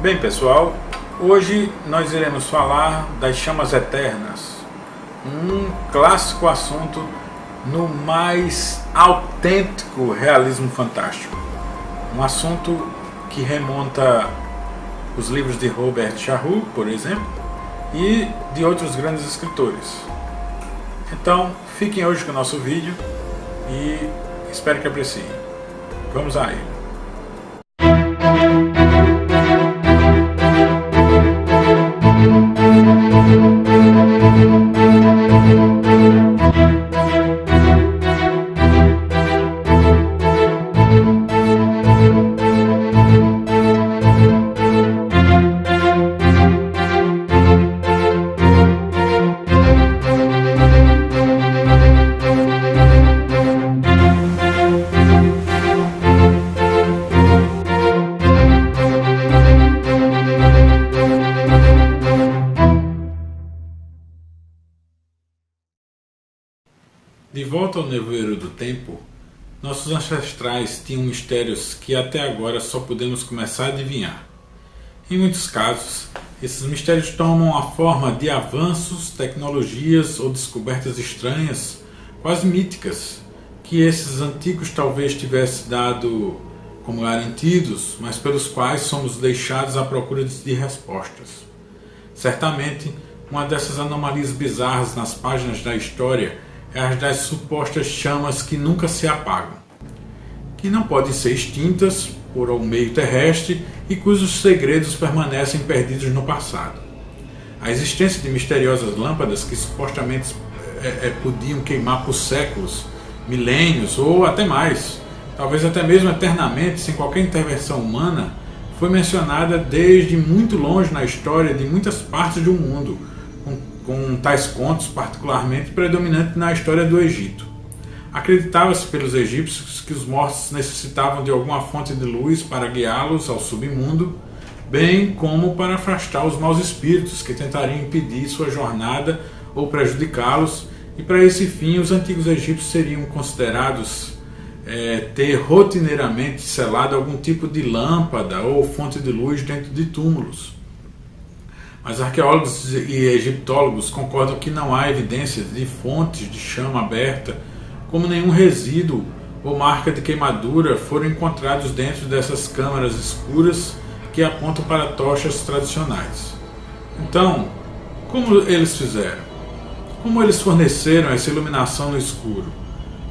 Bem, pessoal, hoje nós iremos falar das chamas eternas, um clássico assunto no mais autêntico realismo fantástico, um assunto que remonta os livros de Robert Charroux, por exemplo, e de outros grandes escritores. Então, fiquem hoje com o nosso vídeo e espero que apreciem. Vamos a ele. De volta ao nevoeiro do tempo, nossos ancestrais tinham mistérios que até agora só podemos começar a adivinhar. Em muitos casos, esses mistérios tomam a forma de avanços, tecnologias ou descobertas estranhas, quase míticas, que esses antigos talvez tivessem dado como garantidos, mas pelos quais somos deixados à procura de respostas. Certamente, uma dessas anomalias bizarras nas páginas da história é as das supostas chamas que nunca se apagam, que não podem ser extintas por um meio terrestre e cujos segredos permanecem perdidos no passado. A existência de misteriosas lâmpadas que supostamente podiam queimar por séculos, milênios ou até mais, talvez até mesmo eternamente, sem qualquer intervenção humana, foi mencionada desde muito longe na história de muitas partes do mundo, com tais contos particularmente predominantes na história do Egito. Acreditava-se pelos egípcios que os mortos necessitavam de alguma fonte de luz para guiá-los ao submundo, bem como para afastar os maus espíritos que tentariam impedir sua jornada ou prejudicá-los, e para esse fim os antigos egípcios seriam considerados ter rotineiramente selado algum tipo de lâmpada ou fonte de luz dentro de túmulos. Mas arqueólogos e egiptólogos concordam que não há evidências de fontes de chama aberta, como nenhum resíduo ou marca de queimadura foram encontrados dentro dessas câmaras escuras que apontam para tochas tradicionais. Então, como eles fizeram? Como eles forneceram essa iluminação no escuro?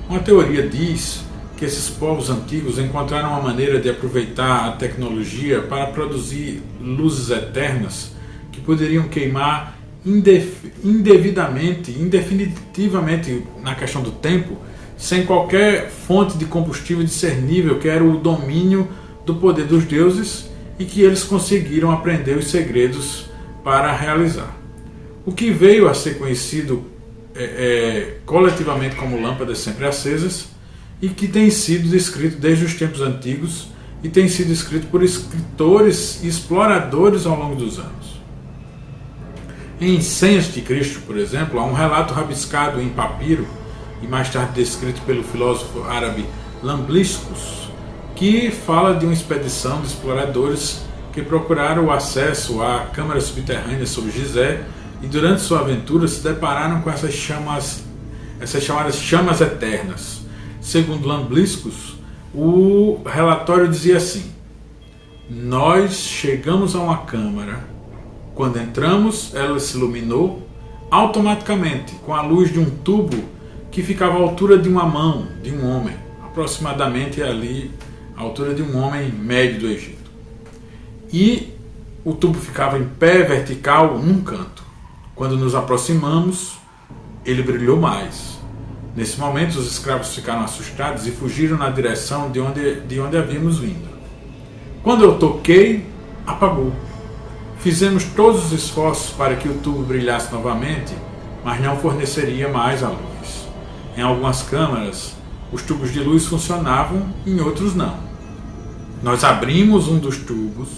Uma teoria diz que esses povos antigos encontraram uma maneira de aproveitar a tecnologia para produzir luzes eternas que poderiam queimar indevidamente, indefinitivamente na questão do tempo, sem qualquer fonte de combustível discernível, que era o domínio do poder dos deuses, e que eles conseguiram aprender os segredos para realizar. O que veio a ser conhecido coletivamente como lâmpadas sempre acesas, e que tem sido descrito desde os tempos antigos e tem sido escrito por escritores e exploradores ao longo dos anos. Em 100 a.C., por exemplo, há um relato rabiscado em papiro e mais tarde descrito pelo filósofo árabe Lambliscus, que fala de uma expedição de exploradores que procuraram o acesso à câmara subterrânea sob Gizé e durante sua aventura se depararam com essas chamadas chamas eternas. Segundo Lambliscus, o relatório dizia assim: nós chegamos a uma câmara. Quando entramos, ela se iluminou automaticamente com a luz de um tubo que ficava à altura de uma mão de um homem, aproximadamente ali a altura de um homem médio do Egito. E o tubo ficava em pé vertical num canto. Quando nos aproximamos, ele brilhou mais. Nesse momento, os escravos ficaram assustados e fugiram na direção de onde havíamos vindo. Quando eu toquei, apagou. Fizemos todos os esforços para que o tubo brilhasse novamente, mas não forneceria mais a luz. Em algumas câmaras, os tubos de luz funcionavam, em outros não. Nós abrimos um dos tubos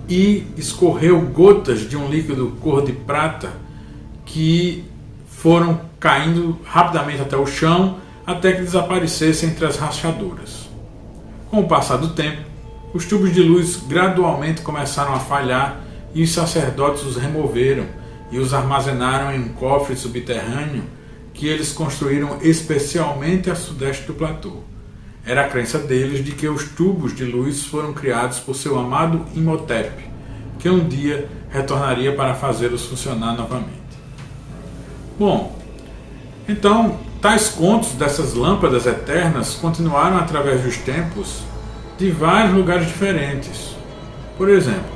e escorreu gotas de um líquido cor de prata que foram caindo rapidamente até o chão até que desaparecessem entre as rachaduras. Com o passar do tempo, Os tubos de luz gradualmente começaram a falhar e os sacerdotes os removeram e os armazenaram em um cofre subterrâneo que eles construíram especialmente a sudeste do platô. Era a crença deles de que os tubos de luz foram criados por seu amado Imhotep, que um dia retornaria para fazê-los funcionar novamente. Bom, então, tais contos dessas lâmpadas eternas continuaram através dos tempos de vários lugares diferentes. Por exemplo,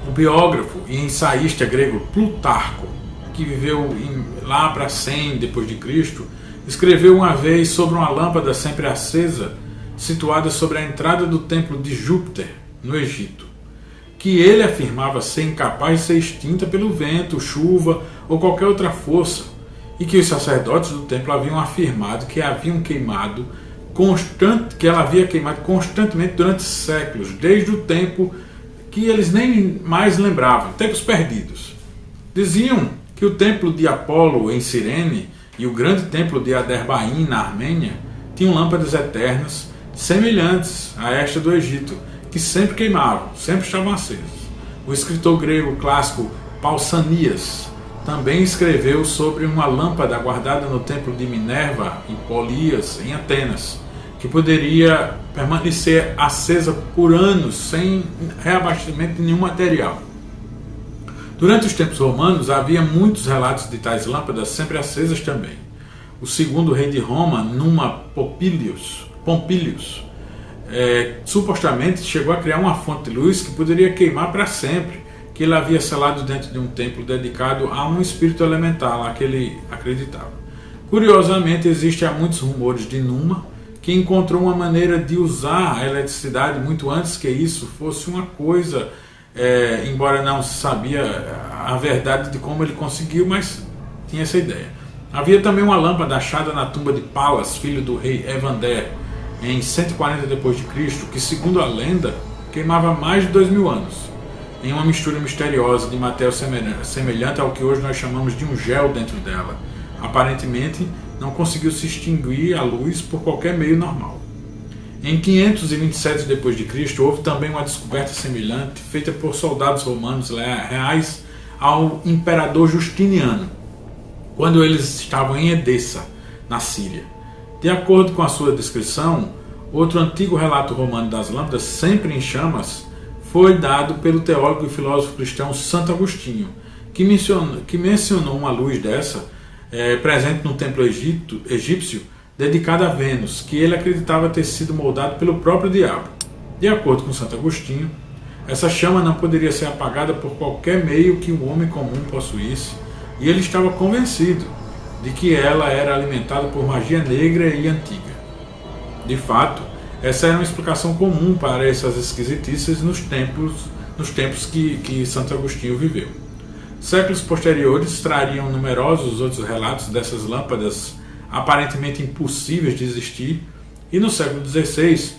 o biógrafo e ensaísta grego Plutarco, que viveu lá para 100 depois de Cristo, escreveu uma vez sobre uma lâmpada sempre acesa situada sobre a entrada do templo de Júpiter, no Egito, que ele afirmava ser incapaz de ser extinta pelo vento, chuva ou qualquer outra força, e que os sacerdotes do templo haviam afirmado que que ela havia queimado constantemente durante séculos, desde o tempo que eles nem mais lembravam, tempos perdidos. Diziam que o templo de Apolo em Cirene e o grande templo de Aderbaim na Armênia tinham lâmpadas eternas semelhantes a esta do Egito, que sempre queimavam, sempre estavam acesas. O escritor grego clássico Pausanias também escreveu sobre uma lâmpada guardada no templo de Minerva, em Polias, em Atenas, que poderia permanecer acesa por anos sem reabastecimento de nenhum material. Durante os tempos romanos havia muitos relatos de tais lâmpadas sempre acesas também. O segundo rei de Roma, Numa Pompilius, supostamente chegou a criar uma fonte de luz que poderia queimar para sempre, que ele havia selado dentro de um templo dedicado a um espírito elemental, a que ele acreditava. Curiosamente, existem muitos rumores de Numa, que encontrou uma maneira de usar a eletricidade muito antes que isso fosse uma coisa, embora não se sabia a verdade de como ele conseguiu, mas tinha essa ideia. Havia também uma lâmpada achada na tumba de Palas, filho do rei Evander, em 140 d.C., que, segundo a lenda, queimava mais de 2000 anos, em uma mistura misteriosa de matéria semelhante ao que hoje nós chamamos de um gel dentro dela. Aparentemente, não conseguiu se extinguir a luz por qualquer meio normal. Em 527 d.C., houve também uma descoberta semelhante feita por soldados romanos reais ao imperador Justiniano, quando eles estavam em Edessa, na Síria. De acordo com a sua descrição, outro antigo relato romano das lâmpadas, sempre em chamas, foi dado pelo teólogo e filósofo cristão Santo Agostinho, que mencionou uma luz dessa presente no templo egípcio dedicado a Vênus, que ele acreditava ter sido moldado pelo próprio diabo. De acordo com Santo Agostinho, essa chama não poderia ser apagada por qualquer meio que o homem comum possuísse, e ele estava convencido de que ela era alimentada por magia negra e antiga. De fato, essa era uma explicação comum para essas esquisitices nos tempos que Santo Agostinho viveu. Séculos posteriores trariam numerosos outros relatos dessas lâmpadas aparentemente impossíveis de existir, e no século XVI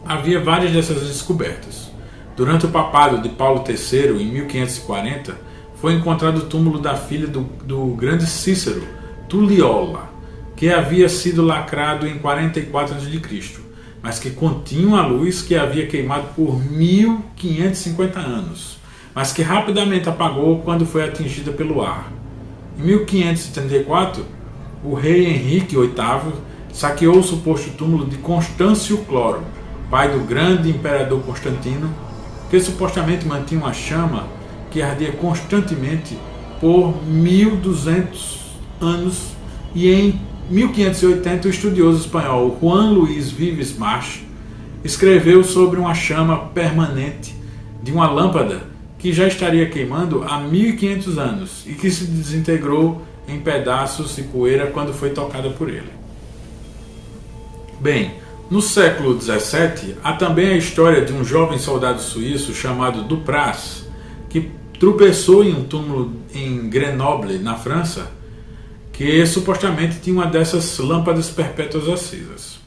havia várias dessas descobertas. Durante o papado de Paulo III, em 1540, foi encontrado o túmulo da filha do grande Cícero, Tuliola, que havia sido lacrado em 44 a.C., mas que continha uma luz que havia queimado por 1550 anos, mas que rapidamente apagou quando foi atingida pelo ar. Em 1534, o rei Henrique VIII saqueou o suposto túmulo de Constâncio Cloro, pai do grande imperador Constantino, que supostamente mantinha uma chama que ardia constantemente por 1200 anos, e em 1580 o estudioso espanhol Juan Luis Vives March escreveu sobre uma chama permanente de uma lâmpada que já estaria queimando há 1500 anos e que se desintegrou em pedaços e poeira quando foi tocada por ele. Bem, no século XVII há também a história de um jovem soldado suíço chamado Dupraz, que tropeçou em um túmulo em Grenoble, na França, que supostamente tinha uma dessas lâmpadas perpétuas acesas.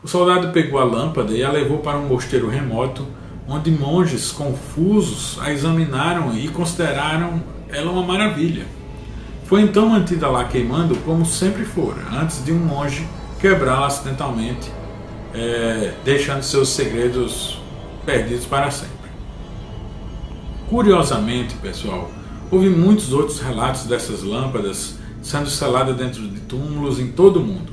O soldado pegou a lâmpada e a levou para um mosteiro remoto, onde monges confusos a examinaram e consideraram ela uma maravilha. Foi então mantida lá queimando como sempre fora, antes de um monge quebrá-la acidentalmente deixando seus segredos perdidos para sempre. Curiosamente, pessoal, houve muitos outros relatos dessas lâmpadas sendo seladas dentro de túmulos em todo o mundo,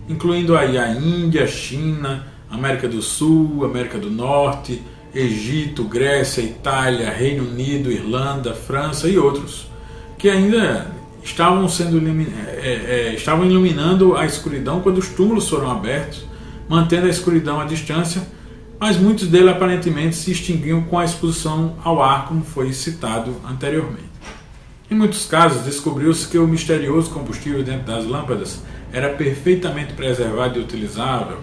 incluindo aí a Índia, China, América do Sul, América do Norte, Egito, Grécia, Itália, Reino Unido, Irlanda, França e outros, que ainda estavam iluminando a escuridão quando os túmulos foram abertos, mantendo a escuridão à distância, mas muitos deles aparentemente se extinguiam com a exposição ao ar, como foi citado anteriormente. Em muitos casos, descobriu-se que o misterioso combustível dentro das lâmpadas era perfeitamente preservado e utilizável,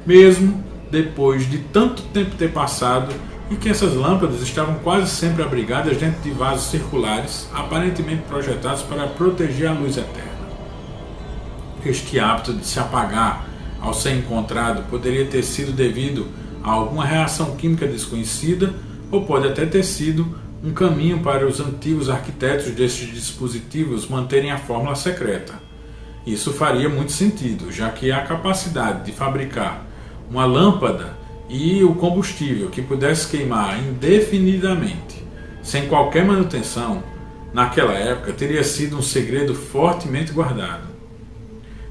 mesmo depois de tanto tempo ter passado, e que essas lâmpadas estavam quase sempre abrigadas dentro de vasos circulares, aparentemente projetados para proteger a luz eterna. Este hábito de se apagar ao ser encontrado poderia ter sido devido a alguma reação química desconhecida, ou pode até ter sido um caminho para os antigos arquitetos destes dispositivos manterem a fórmula secreta. Isso faria muito sentido, já que a capacidade de fabricar uma lâmpada e o combustível que pudesse queimar indefinidamente, sem qualquer manutenção, naquela época teria sido um segredo fortemente guardado.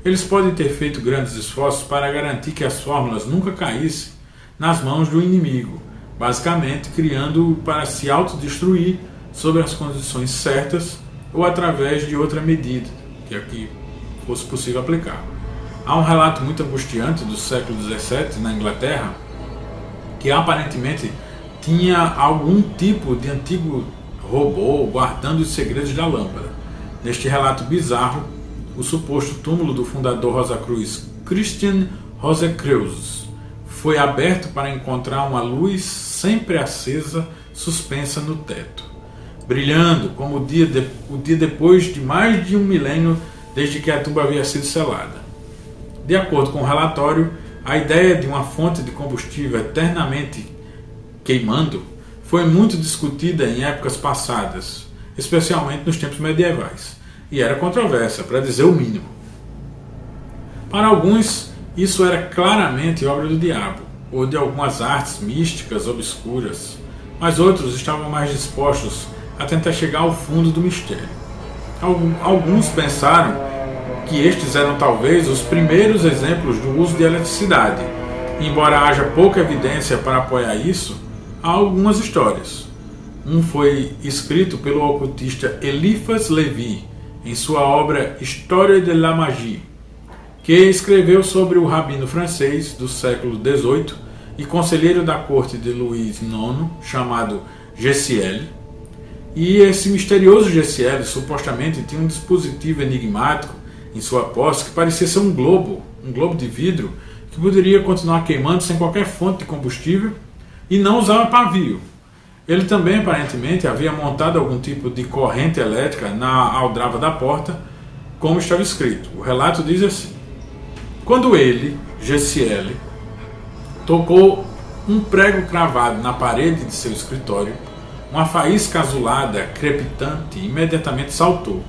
Eles podem ter feito grandes esforços para garantir que as fórmulas nunca caíssem nas mãos do inimigo, basicamente criando para se autodestruir sob as condições certas ou através de outra medida que aqui fosse possível aplicar. Há um relato muito angustiante do século XVII na Inglaterra, que aparentemente tinha algum tipo de antigo robô guardando os segredos da lâmpada. Neste relato bizarro, o suposto túmulo do fundador Rosacruz, Christian Rosacruz, foi aberto para encontrar uma luz sempre acesa, suspensa no teto, brilhando como o dia depois de mais de um milênio desde que a tumba havia sido selada. De acordo com o relatório, a ideia de uma fonte de combustível eternamente queimando foi muito discutida em épocas passadas, especialmente nos tempos medievais, e era controversa, para dizer o mínimo. Para alguns, isso era claramente obra do diabo, ou de algumas artes místicas obscuras, mas outros estavam mais dispostos a tentar chegar ao fundo do mistério. Alguns pensaram que estes eram talvez os primeiros exemplos do uso de eletricidade. Embora haja pouca evidência para apoiar isso, há algumas histórias. Um foi escrito pelo ocultista Eliphas Levi, em sua obra Histoire de la Magie, que escreveu sobre o rabino francês do século XVIII e conselheiro da corte de Luís IX, chamado Gessiel. E esse misterioso Gessiel supostamente tinha um dispositivo enigmático em sua posse que parecia ser um globo de vidro que poderia continuar queimando sem qualquer fonte de combustível e não usava pavio. Ele também aparentemente havia montado algum tipo de corrente elétrica na aldrava da porta, como estava escrito. O relato diz assim: quando ele, Gessiel, tocou um prego cravado na parede de seu escritório, uma faísca azulada, crepitante, imediatamente saltou.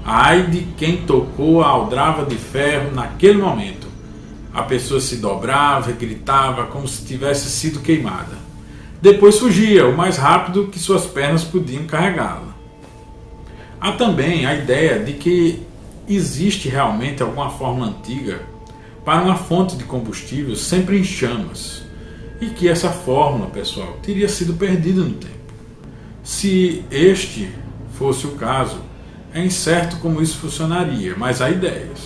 Ai de quem tocou a aldrava de ferro naquele momento. A pessoa se dobrava e gritava como se tivesse sido queimada. Depois fugia, o mais rápido que suas pernas podiam carregá-la. Há também a ideia de que existe realmente alguma fórmula antiga para uma fonte de combustível sempre em chamas, e que essa fórmula, pessoal, teria sido perdida no tempo. Se este fosse o caso, é incerto como isso funcionaria, mas há ideias.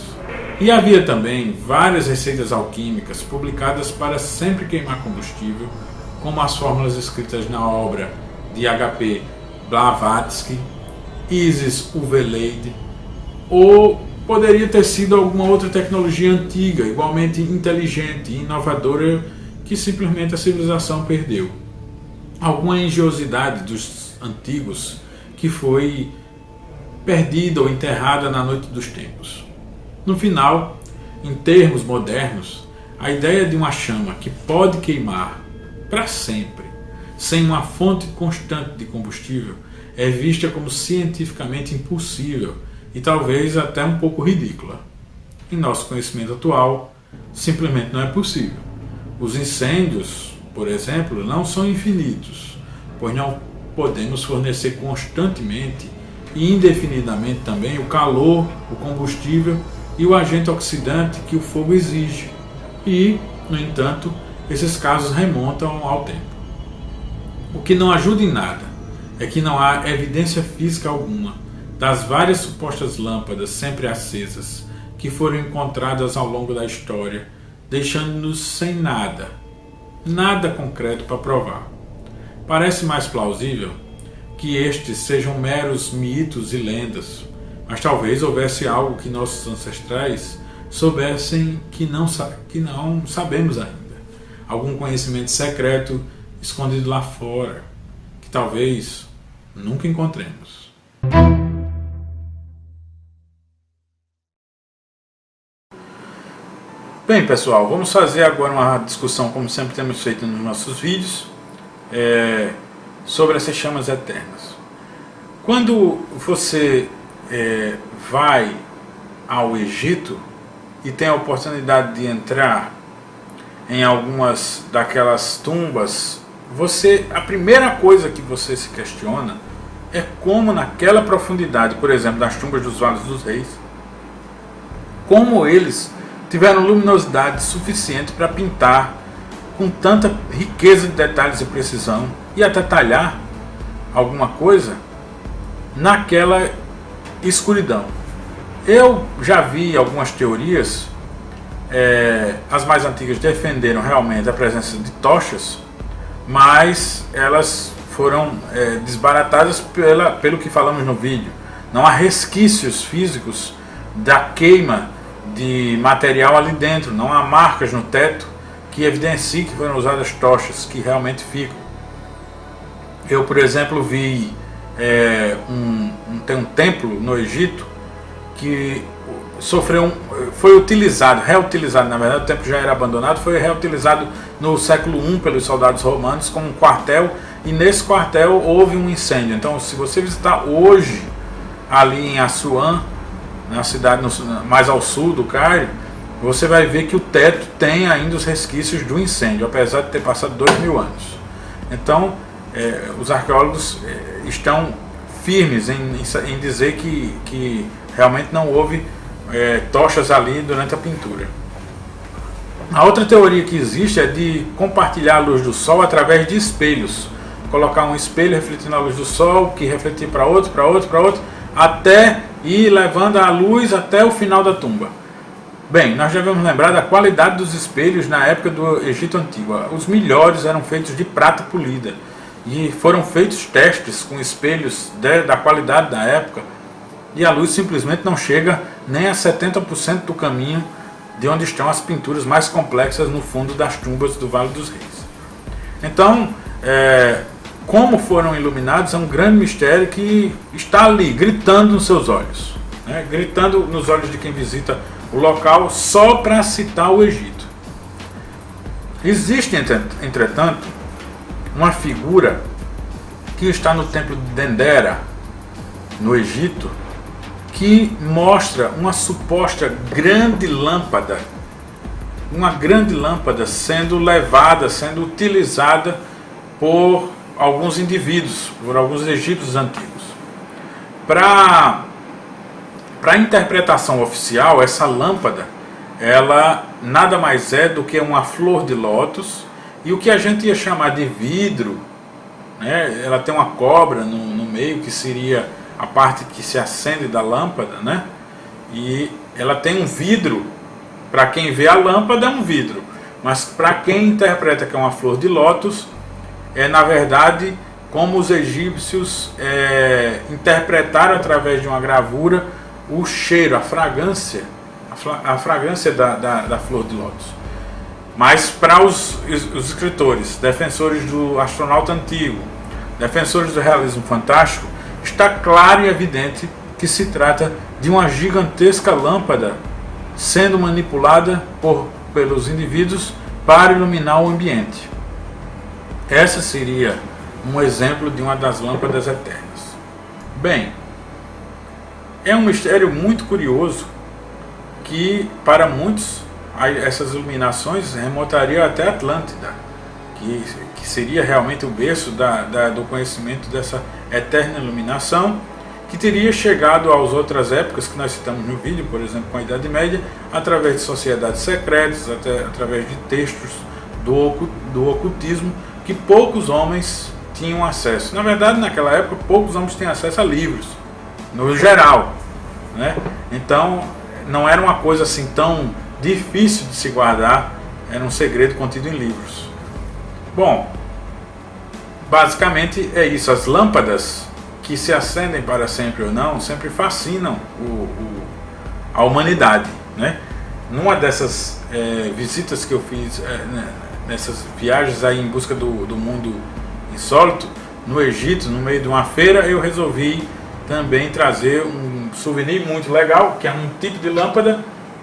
E havia também várias receitas alquímicas publicadas para sempre queimar combustível, como as fórmulas escritas na obra de H.P. Blavatsky, Isis Uveleide, ou poderia ter sido alguma outra tecnologia antiga, igualmente inteligente e inovadora, que simplesmente a civilização perdeu. Alguma engenhosidade dos antigos que foi perdida ou enterrada na noite dos tempos. No final, em termos modernos, a ideia de uma chama que pode queimar para sempre, sem uma fonte constante de combustível, é vista como cientificamente impossível e talvez até um pouco ridícula. Em nosso conhecimento atual, simplesmente não é possível. Os incêndios, por exemplo, não são infinitos, pois não podemos fornecer constantemente e indefinidamente também o calor, o combustível e o agente oxidante que o fogo exige. E, no entanto, esses casos remontam ao tempo. O que não ajuda em nada é que não há evidência física alguma das várias supostas lâmpadas sempre acesas que foram encontradas ao longo da história, deixando-nos sem nada concreto para provar. Parece mais plausível que estes sejam meros mitos e lendas, mas talvez houvesse algo que nossos ancestrais soubessem que não sabemos ainda. Algum conhecimento secreto escondido lá fora, que talvez nunca encontremos. Bem, pessoal, vamos fazer agora uma discussão, como sempre temos feito nos nossos vídeos, sobre essas chamas eternas. Quando você vai ao Egito e tem a oportunidade de entrar em algumas daquelas tumbas, a primeira coisa que você se questiona é como naquela profundidade, por exemplo, das tumbas dos Vales dos Reis, como eles tiveram luminosidade suficiente para pintar com tanta riqueza de detalhes e precisão e até talhar alguma coisa naquela escuridão. Eu já vi algumas teorias, as mais antigas defenderam realmente a presença de tochas, mas elas foram desbaratadas pelo que falamos no vídeo. Não há resquícios físicos da queima de material ali dentro, não há marcas no teto que evidenciem que foram usadas tochas, que realmente ficam. Eu, por exemplo, vi tem um templo no Egito que foi reutilizado, na verdade o templo já era abandonado, foi reutilizado no século I pelos soldados romanos como um quartel, e nesse quartel houve um incêndio. Então, se você visitar hoje ali em Assuã, na cidade mais ao sul do Cairo, você vai ver que o teto tem ainda os resquícios do incêndio, apesar de ter passado 2000 anos. Então, os arqueólogos estão firmes em dizer que realmente não houve tochas ali durante a pintura. A outra teoria que existe é de compartilhar a luz do sol através de espelhos. Colocar um espelho refletindo a luz do sol, que refletir para outro, até ir levando a luz até o final da tumba. Bem, nós devemos lembrar da qualidade dos espelhos na época do Egito Antigo. Os melhores eram feitos de prata polida, e foram feitos testes com espelhos da qualidade da época, e a luz simplesmente não chega nem a 70% do caminho de onde estão as pinturas mais complexas no fundo das tumbas do Vale dos Reis. Então, como foram iluminados é um grande mistério que está ali, gritando nos seus olhos, gritando nos olhos de quem visita o local, só para citar o Egito. Existe, entretanto, uma figura que está no templo de Dendera, no Egito, que mostra uma suposta grande lâmpada, sendo utilizada por alguns indivíduos, por alguns egípcios antigos. Para a interpretação oficial, essa lâmpada, ela nada mais é do que uma flor de lótus, e o que a gente ia chamar de vidro, ela tem uma cobra no meio, que seria a parte que se acende da lâmpada, e ela tem um vidro. Para quem vê a lâmpada é um vidro, mas para quem interpreta que é uma flor de lótus, na verdade, como os egípcios interpretaram através de uma gravura o cheiro, a fragrância da flor de lótus. Mas para os escritores, defensores do astronauta antigo, defensores do realismo fantástico, está claro e evidente que se trata de uma gigantesca lâmpada sendo manipulada pelos indivíduos para iluminar o ambiente. Essa seria um exemplo de uma das lâmpadas eternas. Bem, é um mistério muito curioso que para muitos essas iluminações remontariam até Atlântida, que seria realmente o berço do conhecimento dessa eterna iluminação, que teria chegado às outras épocas que nós citamos no vídeo, por exemplo, com a Idade Média, através de sociedades secretas, através de textos do ocultismo, que poucos homens tinham acesso. Na verdade, naquela época, poucos homens tinham acesso a livros, no geral, né? Então, não era uma coisa assim tão difícil de se guardar, era um segredo contido em livros. Bom, basicamente é isso. As lâmpadas que se acendem para sempre ou não, sempre fascinam a humanidade, né? Numa dessas visitas que eu fiz, nessas viagens aí em busca do mundo insólito, no Egito, no meio de uma feira, eu resolvi também trazer um souvenir muito legal, que é um tipo de lâmpada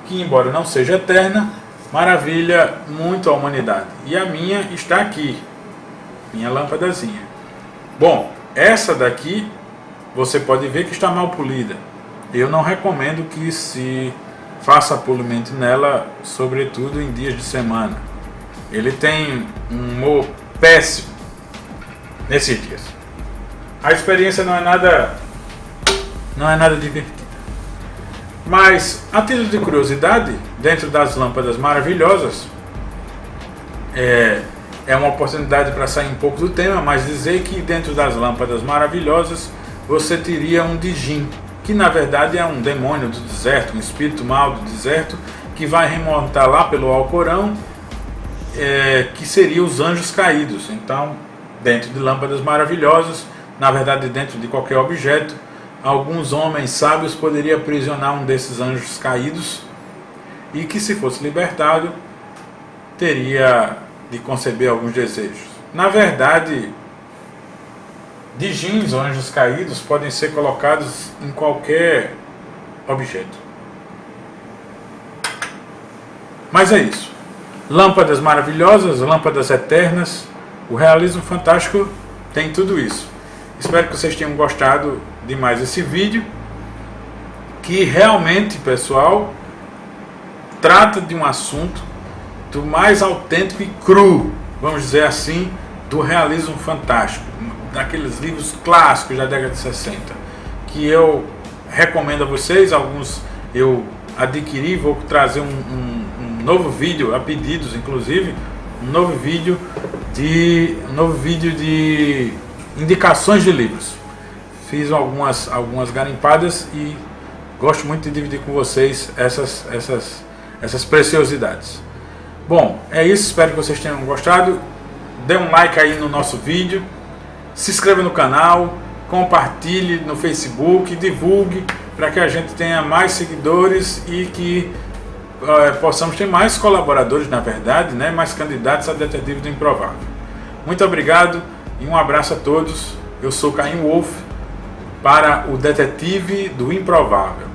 que, embora não seja eterna, maravilha muito a humanidade. E a minha está aqui, minha lâmpadazinha. Bom, essa daqui você pode ver que está mal polida. Eu não recomendo que se faça polimento nela, sobretudo em dias de semana. Ele tem um humor péssimo nesses dias. A experiência não é nada divertida. Mas, a título de curiosidade, dentro das lâmpadas maravilhosas, é uma oportunidade para sair um pouco do tema, mas dizer que dentro das lâmpadas maravilhosas você teria um Djinn, que na verdade é um demônio do deserto, um espírito mau do deserto, que vai remontar lá pelo Alcorão, que seria os anjos caídos. Então, dentro de lâmpadas maravilhosas, na verdade dentro de qualquer objeto, alguns homens sábios poderiam aprisionar um desses anjos caídos, e que, se fosse libertado, teria de conceber alguns desejos. Na verdade, Djinns, ou anjos caídos, podem ser colocados em qualquer objeto. Mas é isso. Lâmpadas maravilhosas, lâmpadas eternas, o realismo fantástico tem tudo isso. Espero que vocês tenham gostado de mais esse vídeo, que realmente, pessoal, trata de um assunto do mais autêntico e cru, vamos dizer assim, do realismo fantástico, daqueles livros clássicos da década de 60, que eu recomendo a vocês. Alguns eu adquiri, vou trazer um novo vídeo, a pedidos inclusive, um novo vídeo de indicações de livros. Fiz algumas garimpadas e gosto muito de dividir com vocês essas preciosidades. Bom, é isso, espero que vocês tenham gostado. Dê um like aí no nosso vídeo, se inscreva no canal, compartilhe no Facebook, divulgue para que a gente tenha mais seguidores e que possamos ter mais colaboradores, na verdade, né, mais candidatos a detetive do improvável. Muito obrigado e um abraço a todos. Eu sou Caim Wolf para o Detetive do Improvável.